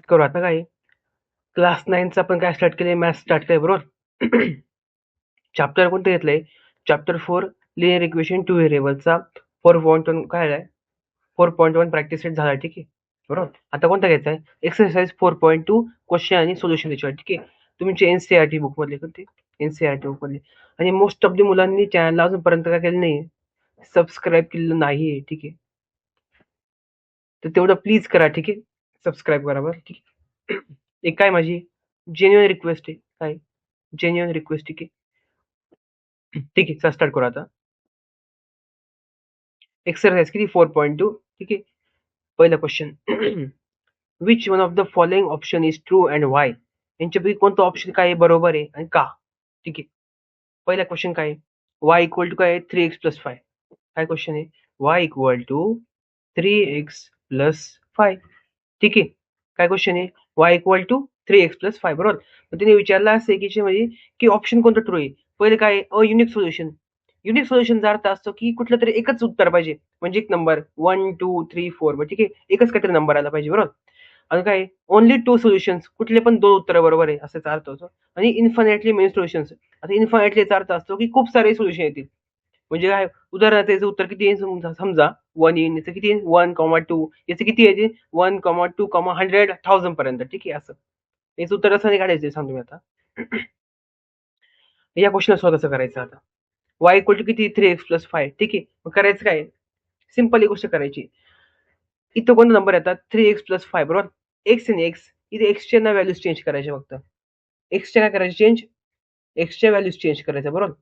करू आता काय क्लास 9चा आपण काय स्टार्ट केलंय, मॅथ्स स्टार्ट केलंय बरोबर. चॅप्टर कोणतं घेतलंय? चॅप्टर 4 लिनियर इक्वेशन टू व्हेरिएबलचा 4.1 काय आहे? 4.1 प्रॅक्टिस सेट झाला, ठीक आहे बरोबर. आता कोणता घ्यायचा आहे? एक्सरसाइज 4.2 क्वेश्चन आणि सोल्युशन त्याच्यावर, ठीक आहे. तुमचे एनसीईआरटी बुक मधले कोणते? एनसीईआरटी बुक मधले. आणि मोस्ट ऑफ द मुलांनी चॅनलला अजूनपर्यंत काय केलं नाही, सबस्क्राईब केलेलं नाहीये, ठीक आहे. तर तेवढं प्लीज करा, ठीक आहे. सबस्क्राईब करा बरं, ठीक आहे. एक काय माझी जेन्युइन रिक्वेस्ट आहे, काय जेन्युइन रिक्वेस्ट, ठीक आहे. ठीक आहे, स्टार्ट करू आता. एक्सरसाइज किती 4.2, ठीक आहे. पहिला question. Which one of the following option is true and Y? यांच्यापैकी कोणतं ऑप्शन काय आहे बरोबर आहे आणि का? ठीक आहे. पहिला क्वेश्चन काय आहे? y इक्वल टू काय आहे? 3x plus 5. काय क्वेश्चन आहे? y equal to 3x plus 5, ठीक आहे. काय क्वेश्चन आहे? y equal to 3x plus 5 बरोबर. मग त्याने विचारलं असं की म्हणजे की ऑप्शन कोणतं ट्रू आहे? पहिले काय युनिक सोल्युशन. युनिक सोल्युशनचा अर्थ असतो की कुठलं तरी एकच उत्तर पाहिजे, म्हणजे एक नंबर 1 2 3 4, ठीक आहे. एकच काहीतरी नंबर आला पाहिजे बरोबर. आणि काय ओनली 2 सोल्युशन्स, कुठले पण 2 उत्तर बरोबर आहे असाचा अर्थ होतो. आणि इन्फायनाइटली मेनी सोल्युशन्स. आता इन्फायनाइटली याचा अर्थ असतो की खूप सारे सोल्युशन येतील. म्हणजे काय उदाहरणार्थ याचं उत्तर किती येईल समजा 1 येईल, याचं किती येईल 1,2, याचं किती येते 1,2, 100, 1000 पर्यंत, ठीक आहे. असं याचं उत्तर असं नाही काढायचं सांगतो मी आता. या क्वेश्चन सॉल्व्ह कसं करायचं आता? y इक्वल टू किती 3x प्लस 5, ठीक आहे. मग करायचं काय? सिंपल ही गोष्ट करायची. इथं कोणता नंबर येतात 3x प्लस 5 बरोबर. x आणि x इथे x ना व्हॅल्यूज चेंज करायचे फक्त. x च्या काय करायचे चेंज? x च्या व्हॅल्यूज चेंज करायच्या बरोबर.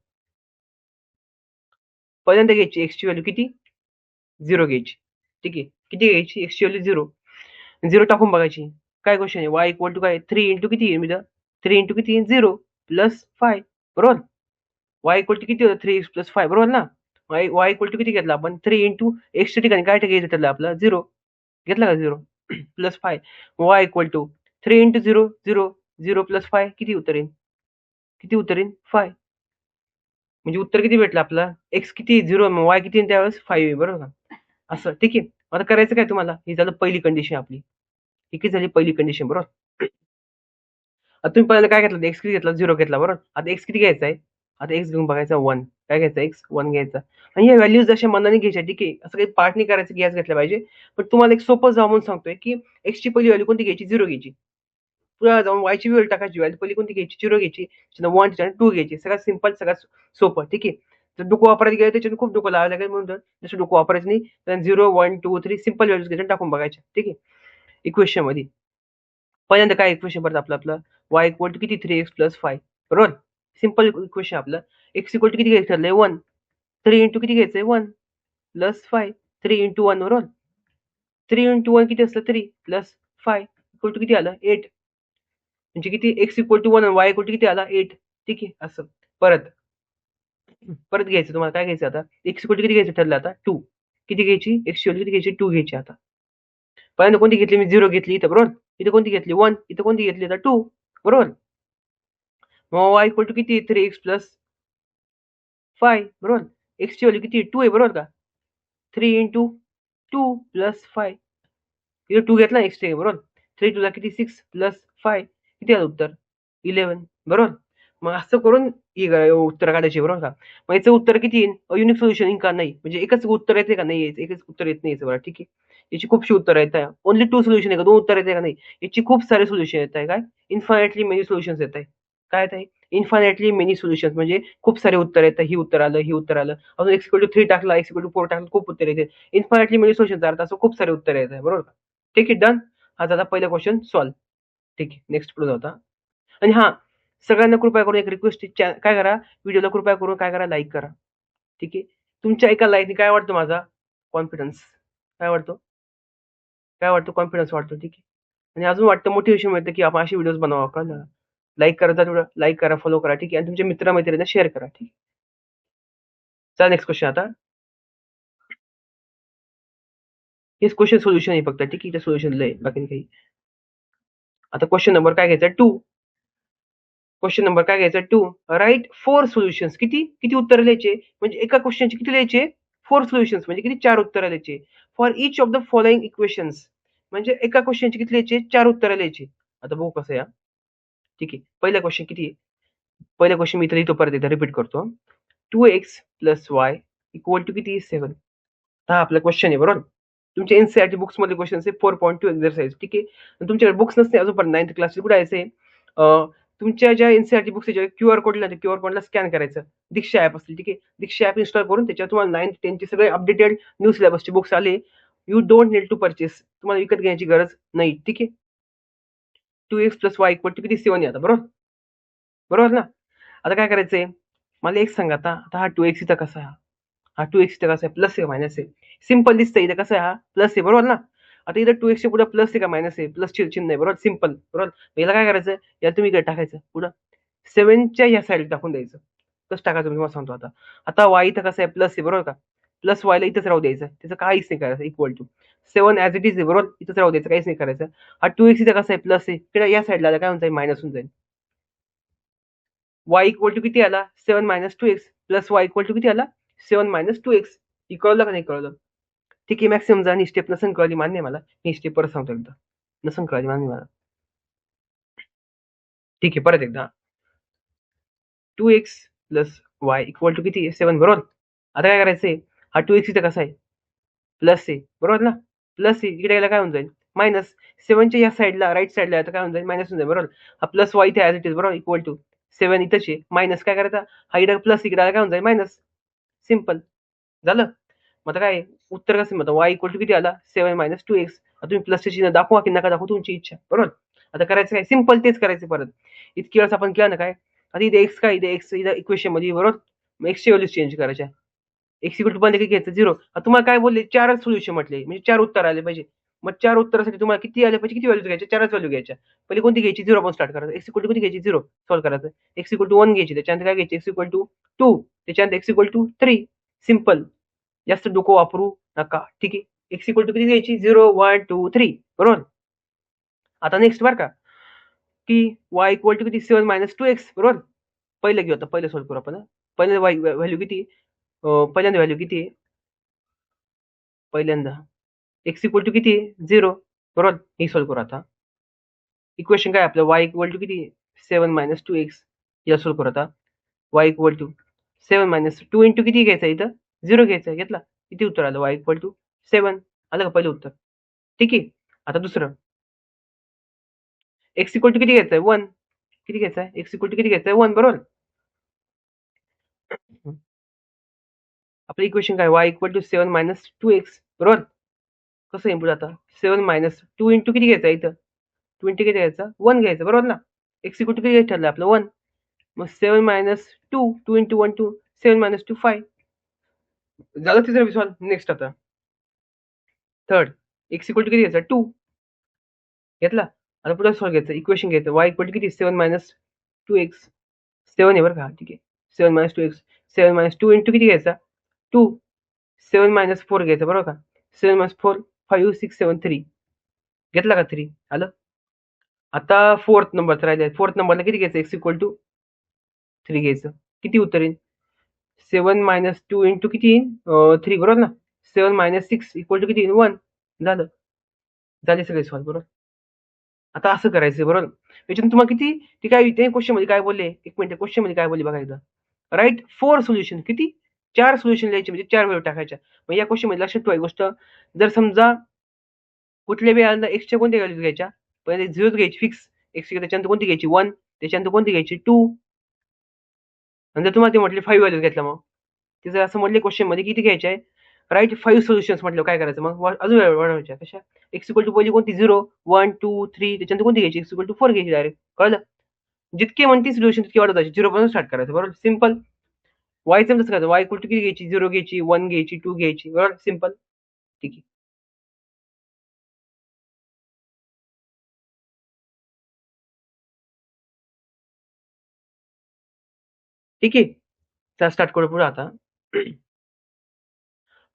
पहिल्यांदा घ्यायची x ची व्हॅल्यू किती 0 घ्यायची, ठीक आहे. किती घ्यायची? x ची व्हॅल्यू 0. 0 टाकून बघायची. काय क्वेश्चन आहे? y इक्वल टू काय 3 इंटू किती येईल मित्र? 3 इंटू किती 0 प्लस 5 बरोबर. y इक्वल टू किती होतं 3x प्लस 5 बरोबर ना. y इक्वल टू किती घेतला आपण 3 इंटू x च्या ठिकाणी काय घ्यायचं ठरलं आपलं 0 घेतला का 0 plus 5. y equal to 3 into 0 0 0 plus 5 किती उत्तर येईल? किती उत्तर येईल 5. म्हणजे उत्तर किती भेटलं आपलं? x किती 0 मग y किती त्यावेळेस 5 आहे बरोबर का? असं ठीक आहे. आता करायचं काय तुम्हाला? ही झालं पहिली कंडिशन आपली. ही झाली पहिली कंडिशन बरोबर. आता तुम्ही पहिल्यांदा काय घेतलं? x किती घेतला 0 घेतला बरोबर. आता x किती घ्यायचा आहे? आता x घेऊन बघायचा 1. काय घ्यायचा x 1 घ्यायचा. आणि या व्हॅल्यूज जशा मनाने घ्यायच्या, ठीक आहे. असं काही पार्ट नाही करायचं की याच घेतल्या पाहिजे. पण तुम्हाला एक सोपं जावं म्हणून सांगतोय की x ची पहिली व्हॅल्यू कोणती घ्यायची 0 घ्यायची. पुढे जाऊन y ची व्हॅल्यू टाकायची. व्हॅल्यू पहिली कोणती घ्यायची 0 घ्यायची. 1 त्याच्यानंतर 2 घ्यायची. सगळ्यात सिंपल सगळ्यात सोपं, ठीक आहे. जर डोकं वापरायला गेलं त्याच्यात खूप डोकं लावायला लागेल, म्हणून जसं डोकं वापरायचं नाही. तर 0 1 2 3 सिंपल व्हॅल्यूज घ्यायच्या टाकून बघायच्या, ठीक आहे. इक्वेशन मध्ये पहिल्यांदा काय इक्वेशन पडतं आपलं y इक्वल टू किती 3x प्लस 5 बरोबर. सिंपल इक्वेशन आपलं x इक्वल टू किती घ्यायचं ठरलंय 1. 3 इंटू किती घ्यायचंय 1 प्लस 5. 3 इंटू 1 बरोबर. 3 इंटू 1 किती असतं 3 प्लस 5 इक्वल टू किती आलं 8. म्हणजे किती x इक्वल टू 1 आणि y इक्वल टू किती आला 8, ठीक आहे. असं परत परत घ्यायचं तुम्हाला. काय घ्यायचं आता? x इक्वल टू किती घ्यायचं ठरलं आता 2. किती घ्यायची? x ची व्हॅल्यू किती घ्यायची 2 घ्यायची. आता पहिल्यांदा कोणती घेतली मी 0 घेतली इथं बरोबर. इथे कोणती घेतली 1. इथं कोणती घेतली आता 2 बरोबर. मग y इक्वल टू किती 3x प्लस 5 बरोबर. x ची व्हॅल्यू किती 2 आहे बरोबर का. 3 इंटू 2 प्लस 5. इथे 2 घेतला x चे बरोबर. 3 2 किती 6 प्लस 5 किती आलं उत्तर 11 बरोबर. मग असं करून उत्तर काढायचे बरोबर का. मग याचं उत्तर किती येईल? युनिक सोल्युशन येईल का नाही, म्हणजे एकच उत्तर येते का नाही, एकच उत्तर येत नाही बरं, ठीक आहे. याची खूपशी उत्तर येत आहे. ओनली 2 सोल्युशन आहे का 2 उत्तर येते का नाही. याची खूप सारे सोल्युशन येत आहे. काय इन्फायनाइटली मेनी सोल्युशन्स येत आहे. काय येत आहे? इन्फायनाइटली मेनी सोल्युशन्स म्हणजे खूप सारे उत्तर येतात. ही उत्तर आलं, ही उत्तर आलं. अजून x इक्वल टू 3 टाकला, x इक्वल टू 4 टाकला, खूप उत्तर येते. इन्फायनाइटली मेनी सोल्युशनचा अर्थ असं खूप सारे उत्तर येत आहे बरोबर का. ठीक आहे डन. हा झाला पहिला क्वेश्चन सॉल्व. ठीक आहे नेक्स्ट पुढे जाऊ. आणि हा सगळ्यांना कृपया करून एक रिक्वेस्ट, काय करा व्हिडिओला कृपया करून काय करा लाईक करा, ठीक आहे. तुमच्या एका लाईकने काय वाटतं माझा कॉन्फिडन्स काय वाटतो कॉन्फिडन्स वाटतो, ठीक आहे. आणि अजून वाटतं मोटिवेशन मिळतं की आपण असे व्हिडिओज बनवा का. लाईक करा, तेवढं लाईक करा, फॉलो करा, ठीक आहे. आणि तुमच्या मित्रांना शेअर करा, ठीक आहे. चला नेक्स्ट क्वेश्चन. आता हेच क्वेश्चन सोल्युशन आहे फक्त, ठीक आहे. सोल्युशन लय बाकी नाही काही. आता क्वेश्चन नंबर काय घ्यायचा 2. क्वेश्चन नंबर काय घ्यायचा 2. Right 4 solutions. किती किती उत्तर लिहायचे, म्हणजे एका क्वेश्चनचे किती लिहायचे 4 सोल्युशन्स, म्हणजे किती 4 उत्तर लिहायचे. For each of the following equations, म्हणजे एका क्वेश्चनची किती लिहायचे? 4 उत्तरं लिहायची. आता बघू कसं या. ठीक आहे. पहिला क्वेश्चन किती आहे? पहिला क्वेश्चन मी इथं लिहितो, परत एकदा रिपीट करतो. 2x + y = किती? 7. हा आपला क्वेश्चन आहे, बरोबर. तुमच्या एनसीईआरटी बुक्स मधले क्वेश्चन आहे 4.2 एक्झरसाइज. ठीक आहे. तुमच्याकडे बुक्स नसते अजूनपर्यंत 9th क्लासचे, कुठे यायचे? तुमच्या ज्या एनसीईआरटी बुक्स क्यूआर कोड लिहिला, क्यूआर कोडला स्कॅन करायचं. दीक्षा ऍप असेल, ठीक आहे. दीक्षा ऍप इन्स्टॉल करून त्याच्यावर तुम्हाला 9th 10th सगळे अपडेटेड न्यू सिलेबसचे बुक्स आले. You don't need to purchase. तुम्हाला विकत घेण्याची गरज नाही. ठीक आहे. 2x + y = किती? 7 आहे आता, बरोबर. बरोबर ना. आता काय करायचंय? मला एक सांगा आता. आता हा 2x इथं कसा आहे? हा 2x इथं कसा आहे? प्लस आहे मायनस आहे? सिंपल दिसतंय. इथं कसं आहे? हा प्लस आहे, बरोबर ना. आता इथं 2x च्या पुढे प्लस आहे का मायनस आहे? प्लस चिन्ह आहे, बरोबर. सिंपल, बरोबर. याला काय करायचं? याला तुम्ही इकडे टाकायचं पुढं 7च्या या साईडला टाकून द्यायचं. कसं टाकायचं मी तुम्हाला सांगतो आता. आता y इथं कसं आहे? प्लस आहे, बरोबर का. प्लस y ला इथंच राहू द्यायचं. त्याचं काहीच नाही करायचं. Equal to 7 as it is आहे, बरोबर. इथंच राहू द्यायचं, काहीच नाही करायचं. हा 2x इथं कसं आहे? प्लस आहे. इकडे या साईडला काय होऊन जाईल? मायनस होऊन जाईल. y = किती आला? 7 - 2x प्लस y = किती आला? 7 - 2x. हे कळलं का नाही कळलं? ठीक आहे. मॅक्सिमम जा. ही स्टेप नसेल कळली, मान्य आहे मला. ही स्टेप परत सांगतो एकदा. नसेल कळली, मान्य मला. ठीक आहे. परत एकदा. 2x + y = किती? 7, बरोबर. आता काय करायचंय? हा 2x इथं कसा आहे? प्लस आहे, बरोबर ना. प्लस आहे. इकडे यायला काय होऊन जाईल? मायनस. 7च्या या साईडला राईट साईडला आता काय होऊन जाईल? मायनस होऊन जाईल, बरोबर. हा प्लस y इथे ॲज इट इज, बरोबर. इक्वल टू 7 इथंच आहे. मायनस काय करायचा? हा इकडे प्लस, इकडे काय होऊन जाईल? मायनस. सिंपल. झालं. मग आता काय उत्तर कसं? मग y = किती आला? 7 - 2x. आता तुम्ही प्लसचे चिन्ह दाखवा की नका दाखवू, तुमची इच्छा, बरोबर. आता करायचं काय? सिंपल तेच करायचं परत. इतकी वेळेस आपण केलं ना काय. आता इथे x काय? इथे x इथं इक्वेशन मध्ये, बरोबर. मग x ची व्हॅल्यू चेंज करायच्या. x = मध्ये किती घ्यायचं? 0. तुम्हाला काय बोलले? 4च सोल्युशन म्हटले, म्हणजे 4 उत्तर आले पाहिजे. मग 4 उत्तरासाठी तुम्हाला किती आले पाहिजे? किती व्हॅल्यूज घ्यायच्या? 4च व्हॅल्यू घ्यायच्या. पहिली कोणती घ्यायची? 0 पासून स्टार्ट करायचं. x = किती घ्यायची? 0 सॉल्व्ह करायचं. x = 1 घ्यायची. त्याच्यानंतर काय घ्यायची? x = 2. त्याच्यानंतर x = 3. सिंपल. जास्त डोकं वापरू नका. ठीक आहे. x = किती घ्यायची? 0, 1, 2, 3, बरोबर. आता नेक्स्ट बरं का, की y = किती? 7 - 2x, बरोबर. पहिलं घेऊ आता. पहिलं सॉल्व्ह करू आपण. पहिल्यांदा y व्हॅल्यू किती? पहिल्यांदा व्हॅल्यू किती आहे? पहिल्यांदा x = किती आहे? 0, बरोबर. हे सॉल्व्ह करू आता. इक्वेशन काय आपलं? y = किती? 7 - 2x. याला सॉल्व्ह करू आता. y = 7 - 2 इंटू किती घ्यायचा इथं? 0 घ्यायचा. घेतला. किती उत्तर आलं? y = 7. आलं का पहिलं उत्तर? ठीक आहे. आता दुसरं. x = किती घ्यायचंय? 1. किती घ्यायचंय? x = किती घ्यायचंय? 1, बरोबर. आपलं इक्वेशन काय? y = 7 - 2x, बरोबर. कसं इम्प्रूव्ह आता? 7 - 2 इंटू किती घ्यायचा इथं? 2 इंटू किती घ्यायचा? 1 घ्यायचा, बरोबर ना. x = किती घ्यायचं ठरलं आपलं? 1. मग 7 - 2, 2 इंटू 1 2, 7 - 2 5. झालं तिसरं सॉल्व्ह. नेक्स्ट आता थर्ड. x = किती घ्यायचा? 2 घेतला. आता पुढे सॉल्व्ह घ्यायचं. इक्वेशन घ्यायचं. y = किती? 7 - 2x. 7 आहे बरं का. ठीक आहे. 7 - 2x. 7 - 2 इंटू किती घ्यायचा? 2. 7 - 4 घ्यायचं, बरोबर का. 7 - 4 5 6 7 3. घेतला का 3? आलं. आता फोर्थ नंबरचं राहिलं. फोर्थ नंबरला किती घ्यायचं? x = 3 घ्यायचं. किती उत्तर येईल? 7 - 2 इंटू किती येईल? 3, बरोबर ना. 7 - 6 = किती येईल? 1. झालं. झाले सगळे सॉल्व्ह, बरोबर. आता असं करायचं, बरोबर. त्याच्यातून तुम्हाला किती ते काय ते क्वेश्चन मध्ये काय बोलले? 1 मिनिट. क्वेश्चन मध्ये काय बोलले बघा एकदा. Right 4 solution. किती? 4 सोल्युशन लिहायचे, म्हणजे 4 व्हॅल्यू टाकायच्या. मग या क्वेश्चन मध्ये लक्षात ठेवा एक गोष्ट. जर समजा कुठल्या वेळेला x च्या कोणत्या व्हॅल्यूज घ्यायच्या? पहिले 0 घ्यायची फिक्स. x ची त्याच्यानंतर कोणती घ्यायची? 1. त्याच्यानंतर कोणती घ्यायची? 2. आणि जर तुम्हाला ते म्हटले 5 व्हॅल्यूज घेतल्या, मग ते जर असं म्हटले क्वेश्चन मध्ये किती घ्यायचे आहे? राइट 5 सोल्युशन्स म्हटलं काय करायचं मग? अजून वाढवायच्या. कशा? x = पहिली कोणती? 0, 1, 2, 3. त्याच्यानंतर कोणती घ्यायची? x = 4 घ्यायची डायरेक्ट. कळलं? जितके म्हणतील सोल्युशन तितके वाढत जायचे. 0 पासून स्टार्ट करायचं, बरोबर. सिंपल. y चं कसं करायचं? y = किती घ्यायची? 0 घ्यायची, 1 घ्यायची, 2 घ्यायची, बरोबर. सिंपल. ठीक आहे. ठीक आहे. चला स्टार्ट करू पुढे आता.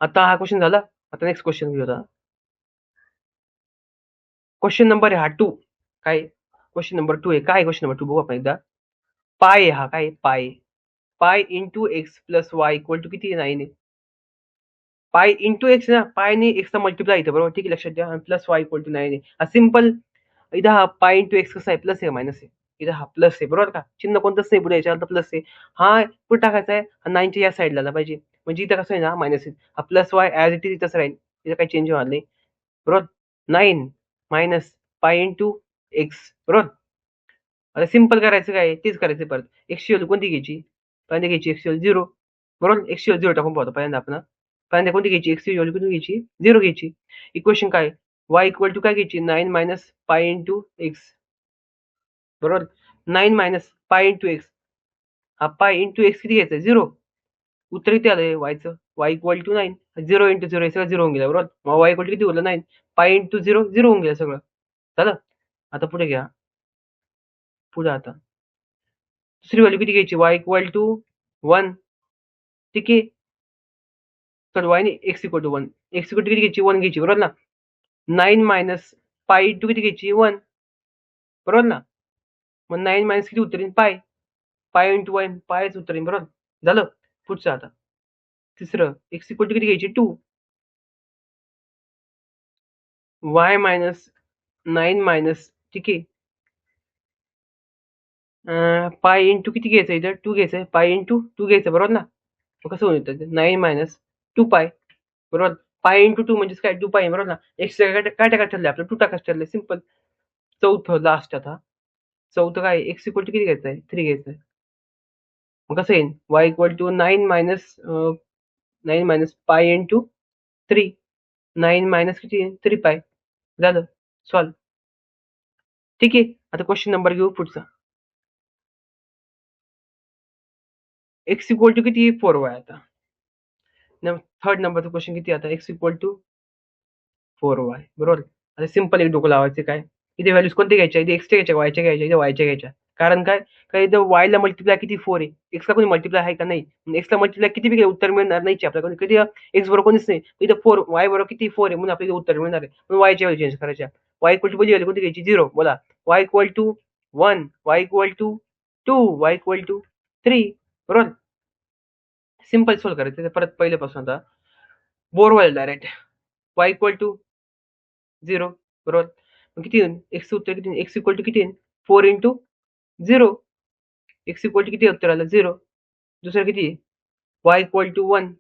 आता हा क्वेश्चन झाला. आता नेक्स्ट क्वेश्चन घेऊ आता. क्वेश्चन नंबर आहे हा 2. काय? क्वेश्चन नंबर 2 आहे. काय क्वेश्चन नंबर 2 बघू आपण एकदा. पाय आहे हा. काय? पाय. Pi into x plus y = किती? 9 आहे. पाय इंटू एक्स ना, पायने एक्सचा मल्टिप्लाय येतं बरोबर, ठीक आहे, लक्षात द्या. प्लस वाय इक्वल टू 9 आहे सिम्पल. इथं हा पाय इंटू एक्स कसा आहे, प्लस आहे मायनस आहे. इथं हा प्लस आहे बरोबर का, चिन्ह कोणतंच नाही पुढे, याच्यावर प्लस आहे. हा पुढे टाकायचा आहे, हा 9च्या या साईडला आला पाहिजे, म्हणजे इथं कसं आहे ना मायनस आहे. हा plus y as it is इथंच राहील, इथं काही चेंज होणार नाही बरोबर. 9 मायनस पाय इंटू एक्स बरोबर. आता सिम्पल करायचं काय, तेच करायचं परत. एक्सची व्हॅल्यू कोणती घ्यायची, पहिल्यांदा घ्यायची एक्सची व्हॅल्यू 0 बरोबर. एक्सची व्हॅल्यू 0 टाकून पाहतो पहिल्यांदा आपण. पहिल्यांदा कोणती घ्यायची, एक्सची व्हॅल्यू कोणती घ्यायची, 0 घ्यायची. इक्वेशन काय, वाय इक्वल टू काय घ्यायची, 9 मायनस पाय इंटू एक्स बरोबर. 9 मायनस पाय इंटू एक्स, हा पाय इंटू एक्स किती घ्यायचं, 0. उत्तर किती आलंय वायचं, वाय इक्वल टू 9. 0 इंटू 0 हे सगळं 0 होऊन गेलं बरोबर. मग वाय इक्वल टू किती उरलं, 9. पाय इंटू 0 0 होऊन गेलं सगळं. झालं. आता पुढे घ्या, पुढे आता दुसरी व्हॅल्यू किती घ्यायची, वाय इक्वल टू 1, ठीक आहे. तर वायने X equal to 1, X equal to किती घ्यायची, 1 घ्यायची बरोबर ना. 9 मायनस पाय इंटू किती घ्यायची, 1 बरोबर ना. मग 9 मायनस किती उत्तर येईल, पाय. पाय इंटू 1 पायच उत्तर येईल बरोबर. झालं. पुढचं आता तिसरं, एक्स इक्वल टू किती घ्यायची, 2. वाय मायनस 9 मायनस, ठीक आहे. पाय इंटू किती घ्यायचं, इथं 2 घ्यायचं, पाय इंटू 2 घ्यायचं बरोबर ना. मग कसं होईल, 9 मायनस 2 पाय बरोबर. पाय इंटू 2 म्हणजे काय, 2 पाय बरोबर ना. एक्स काय टाकायचं ठरलंय आपलं, 2 टाकायचं ठरलंय सिम्पल. चौथं लास्ट आता, चौथं काय, एक्स इक्वल टू किती घ्यायचं आहे, 3 घ्यायचं आहे. मग कसं येईल, Y equal to 9 minus pi into 3. 9 minus किती, 3 पाय. झालं, सॉल्व. ठीक आहे. आता क्वेश्चन नंबर घेऊ पुढचा. एक्स इक्वल टू किती, 4y. आता थर्ड नंबरचा क्वेश्चन किती, आता एक्स इक्वल टू 4y बरोबर. आता सिम्पल एक डोकं लावायचं काय, इथे व्हॅल्यूज कोणते घ्यायच्या, इथे एक्सच्या घ्यायच्या, वायच्या घ्यायच्या, इथे वायच्या घ्यायच्या. कारण काय, काय इथं वायला मल्टिप्लाय किती 4 आहे, एक्सला कोणी मल्टिप्लाय आहे का नाही. एक्सला मल्टिप्लाय किती बी उत्तर मिळणार नाही आपल्याकडे, कधी एक्स बरोबर कोणीच नाही. इथं 4, वाय बरोबर किती 4 आहे, म्हणून आपल्याला उत्तर मिळणार आहे. म्हणून वायच्या व्हॅल्यू चेंज करायच्या. वाय इक्वल टू व्हॅल्यू कोणती घ्यायची, 0 बोला. Y equal to 1, Y equal to 2, Y equal to 3 बरोबर. सिम्पल सोल्व करायचं परत पहिल्यापासून. आता बोर व्हायला डायरेक्ट, वाय इक्वल टू 0 बरोबर. मग किती येईल, एक्स उत्तर किती, एक्स इक्वल टू किती येईल, 4 इंटू 0. एक्स इक्वल टू किती उत्तर आलं, 0. दुसरं किती, Y equal to 1,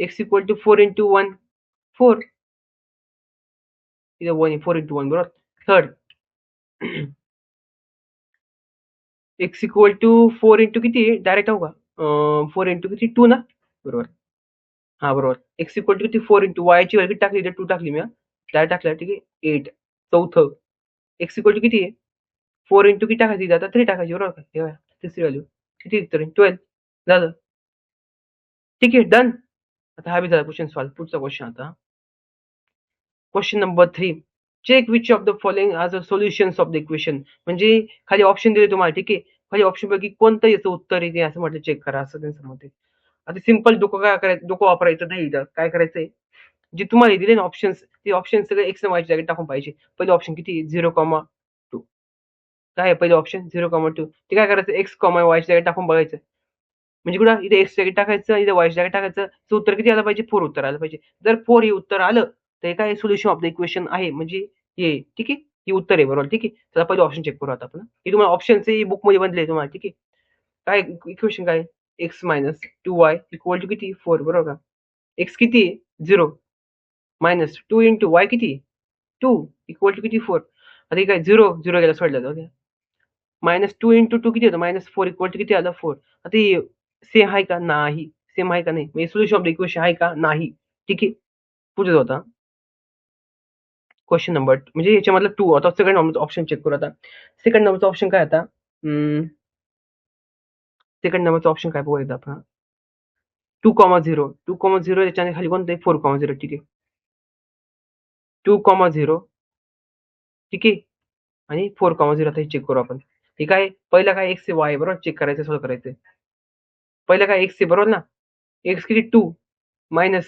X equal to 4 into 1, 4. इथं 1 4 इंटू 1 बरोबर. Third, X equal to 4 into किती, डायरेक्ट हो का, 4 इंटू किती, 2 ना बरोबर. हा बरोबर. एक्स इक्वल टू किती, 4 इंटू वायची व्हॅल्यू किती टाकली, 2 टाकली मी, डायरेक्ट टाकल्या, ठीक आहे. 8. चौथं, एक्स इक्वल टू किती आहे, 4 इंटू किती टाकायची, आता 3 टाकायची बरोबर का. तेव्हा तिसरी व्हॅल्यू किती उत्तर, 12. झालं, ठीक आहे, डन. आता हा बी झाला क्वेश्चन सॉल्व. पुढचा क्वेश्चन आता, question number 3. Check which of the following are a solutions of the equation. म्हणजे खाली ऑप्शन दिले तुम्हाला, ठीक आहे. खाली ऑप्शन पैकी कोणतं याचं उत्तर आहे असं म्हटलं चेक करा, असं त्यांचं मत आहे. आता सिम्पल डोकं काय करायचं, डोकं वापरायचं नाही, इथं काय करायचंय, जे तुम्हाला दिले ना ऑप्शन्स, ते ऑप्शन सगळे एक्स वाय जागेत टाकून पाहिजे. पहिले ऑप्शन किती, 0,2. काय आहे पहिले ऑप्शन, 0,2. ते काय करायचं, एक्स वाय जागेत टाकून बघायचं. म्हणजे कुठं, इथे एक्स जागी टाकायचं, इथे वाय जागी टाकायचं. उत्तर किती आलं पाहिजे, 4 उत्तर आलं पाहिजे. जर 4 हे उत्तर आलं तर काय सोल्युशन ऑफ द इक्वेशन आहे, म्हणजे हे, ठीक आहे, ही उत्तर आहे बरोबर. ठीक आहे, चला पहिले ऑप्शन चेक करू आता आपण. हे तुम्हाला ऑप्शनचे बुक मध्ये बनले तुम्हाला, ठीक आहे. काय इक्वेशन काय, x minus 2y equal to किती, 4 बरोबर का. एक्स किती, 0 मायनस 2 इंटू वाय किती, 2 इक्वल टू किती, 4. आता हे काय, 0 0 गेला सोडला जाऊ द्या. मायनस 2 इंटू 2 किती होतं, -4 इक्वल टू किती आलं, 4. आता हे सेम आहे का, नाही. सेम आहे का नाही, म्हणजे सोल्युशन ऑफ द इक्वेशन आहे का, नाही. ठीक आहे. पुढे जाऊ आता, क्वेश्चन नंबर म्हणजे याच्यामधलं 2. आता सेकंड नंबरचा ऑप्शन चेक करू आता. सेकंड नंबरचा ऑप्शन काय आता, सेकंड नंबरचा ऑप्शन काय बघूया आपण. 2,0 2,0 याच्याने खाली कोणतं आहे, 4,0. ठीक आहे, 2,0 ठीक आहे, आणि 4,0 आता हे चेक करू आपण. ठीक आहे, पहिला काय एक्स वाय बरोबर चेक करायचं, सॉल्व करायचं. पहिलं काय एक्स आहे बरोबर ना. एक्स किती, 2 मायनस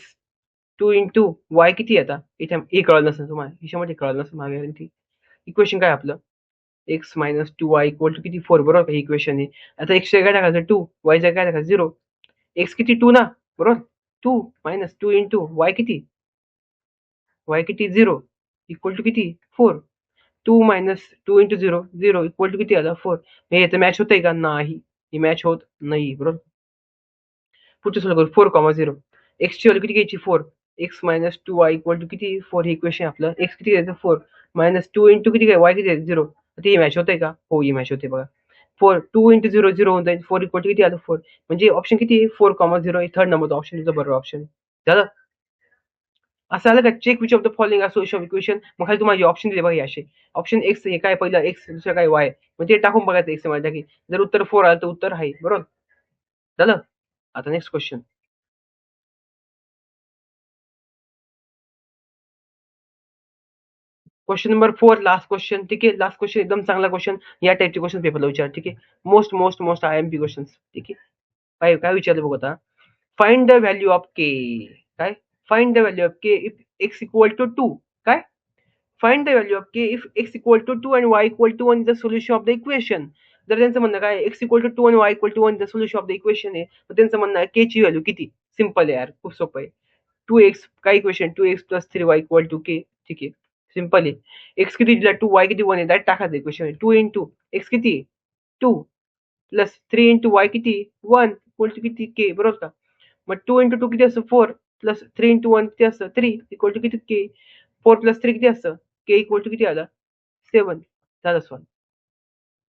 2 इंटू वाय किती, आता इथे हे कळलं नसेल तुम्हाला, हिच्यामध्ये कळलं नसेल मागे. इक्वेशन काय आपलं, x minus 2y equal to किती, 4 बरोबर का, इक्वेशन आहे. आता एक्स काय टाकायचं, 2, वाय काय टाकायचं, 0. एक्स किती, 2 ना बरोबर. 2 मायनस 2 इंटू वाय किती 0 इक्वल टू किती 4. 2 मायनस 2 इंटू 0 0 इक्वल टू किती आला 4. हे याचं मॅच होतंय का नाही. ही मॅच होत नाही बरोबर. पुढचं सॉल्व करू 4,0 एक्सची व्हॅल्यू किती घ्यायची 4. X minus 2y equal to किती 4 हे इक्वेशन आपलं. एक्स किती घ्यायचं 4 मायनस 2 इंटू किती काय वाय किती 0. ते मॅच होतंय का हो ही मॅच होते बघा. 4 2 इंटू 0 0 होऊन जाईल 4 इक्वल टू किती आलं 4. म्हणजे ऑप्शन किती 4,0 थर्ड नंबरचा ऑप्शन तुझं बरोबर ऑप्शन झालं. असं आलं का check which of the following solution of equation. मग खाली तुम्हाला ऑप्शन दिले बघा असे ऑप्शन एक्स हे काय पहिलं एक्स दुसरं काय वाय म्हणजे टाकून बघायचं एक्स माझ्या की जर उत्तर 4 आलं तर उत्तर आहे बरोबर झालं. आता next question question number 4 last question. ठीक आहे लास्ट क्वेश्चन एकदम चांगला क्वेश्चन. या टाईपचे क्वेश्चन पेपरला विचार. ठीक आहे most most most IMP question. ठीक आहे काय काय विचारलं बघू आता. Find the value of K. काय find the value of K if X equal to 2. काय find the value of K if X equal to 2 आणि Y equal to 1 the solution of the equation. जर त्यांचं म्हणणं काय X equal to 2 आणि Y equal to 1 the solution of the equation आहे तर त्यांचं म्हणणं आहे के ची व्हॅल्यू किती. सिंपल आहे यार खूप सोपं आहे. 2x काय equation 2x plus 3y equal to K. ठीक आहे सिंपल आहे. एक्स किती दिला 2 वाय किती 1 आहे डायरेक्ट टाकायचं इक्वेशन 2 इंटू एक्स किती 2 प्लस 3 इंटू वाय किती 1 इक्वल टू किती के बरोबर का. मग 2 इंटू 2 किती असतं 4 प्लस 3 इंटू 1 किती असतं 3 इक्वल टू किती के. 4 प्लस 3 किती असतं के इक्वल टू किती आला 7 झालं सॉल्व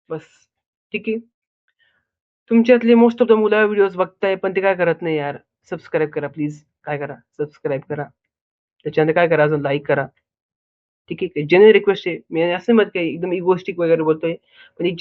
बस. ठीक आहे तुमच्यातले मोस्ट ऑफ द मुलं व्हिडिओज बघताय पण ते काय करत नाही यार. सबस्क्राईब करा प्लीज. काय करा सबस्क्राईब करा. त्याच्यानंतर काय करा अजून लाईक करा. ठीक आहे जेन्युइन रिक्वेस्ट आहे. मी असं मत काही एकदम इगोस्टिक वगैरे बोलतोय पण एक